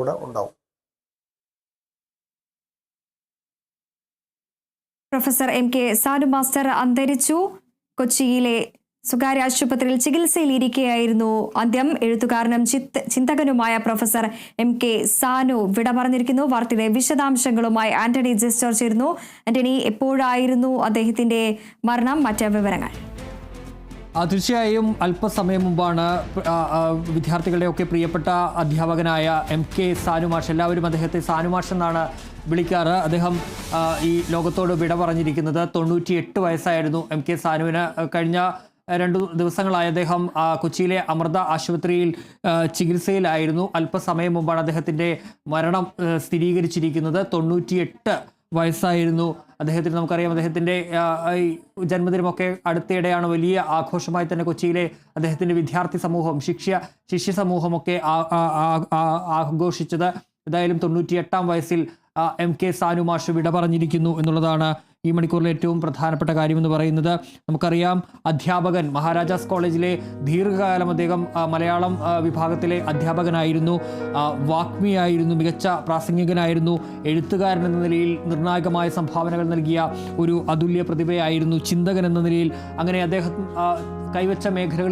കൂടെ ഉണ്ടാവും. Professor MK Sanu master അന്തരിച്ചു. കൊച്ചിയിലെ സ്വകാര്യ ആശുപത്രിയിൽ ചികിത്സയിലിരിക്കെയായിരുന്നു അന്ത്യം. എഴുത്തുകാരനും ചിന്തകനുമായ പ്രൊഫസർ MK സാനു വിട പറഞ്ഞിരിക്കുന്നു. വാർത്തയുടെ വിശദാംശങ്ങളുമായി ആന്റണി ജസ്റ്റർ ചേരുന്നു. ആന്റണി, എപ്പോഴായിരുന്നു അദ്ദേഹത്തിന്റെ മരണം? മറ്റ് വിവരങ്ങൾ? തീർച്ചയായും അല്പസമയം മുമ്പാണ് വിദ്യാർത്ഥികളുടെയൊക്കെ പ്രിയപ്പെട്ട അധ്യാപകനായ MK സാനു മാഷ്, എല്ലാവരും അദ്ദേഹത്തെ സാനു മാഷ് എന്നാണ് വിളിക്കാറ്, അദ്ദേഹം ഈ ലോകത്തോട് വിട പറഞ്ഞിരിക്കുന്നത്. 98 വയസ്സായിരുന്നു MK സാനുവിന്. കഴിഞ്ഞ 2 ദിവസങ്ങളായി അദ്ദേഹം കൊച്ചിയിലെ അമൃത ആശുപത്രിയിൽ ചികിത്സയിലായിരുന്നു. അല്പസമയം മുമ്പാണ് അദ്ദേഹത്തിൻ്റെ മരണം സ്ഥിരീകരിച്ചിരിക്കുന്നത്. 98 വയസ്സായിരുന്നു അദ്ദേഹത്തിന്. നമുക്കറിയാം, അദ്ദേഹത്തിൻ്റെ ജന്മദിനമൊക്കെ അടുത്തിടെയാണ് വലിയ ആഘോഷമായി തന്നെ കൊച്ചിയിലെ അദ്ദേഹത്തിൻ്റെ വിദ്യാർത്ഥി സമൂഹം, ശിഷ്യ സമൂഹമൊക്കെ ആഘോഷിച്ചത്. ഏതായാലും 98-ാം വയസ്സിൽ MK സാനു മാഷ് വിട പറഞ്ഞിരിക്കുന്നു എന്നുള്ളതാണ് ഈ മണിക്കൂറിലെ ഏറ്റവും പ്രധാനപ്പെട്ട കാര്യമെന്ന് പറയുന്നത്. നമുക്കറിയാം, അധ്യാപകൻ, മഹാരാജാസ് കോളേജിലെ ദീർഘകാലം അദ്ദേഹം മലയാളം വിഭാഗത്തിലെ അധ്യാപകനായിരുന്നു, വാഗ്മിയായിരുന്നു, മികച്ച പ്രാസംഗികനായിരുന്നു, എഴുത്തുകാരൻ എന്ന നിലയിൽ നിർണായകമായ സംഭാവനകൾ നൽകിയ ഒരു അതുല്യ പ്രതിഭയായിരുന്നു, ചിന്തകൻ എന്ന നിലയിൽ അങ്ങനെ അദ്ദേഹം കൈവച്ച മേഖലകളിൽ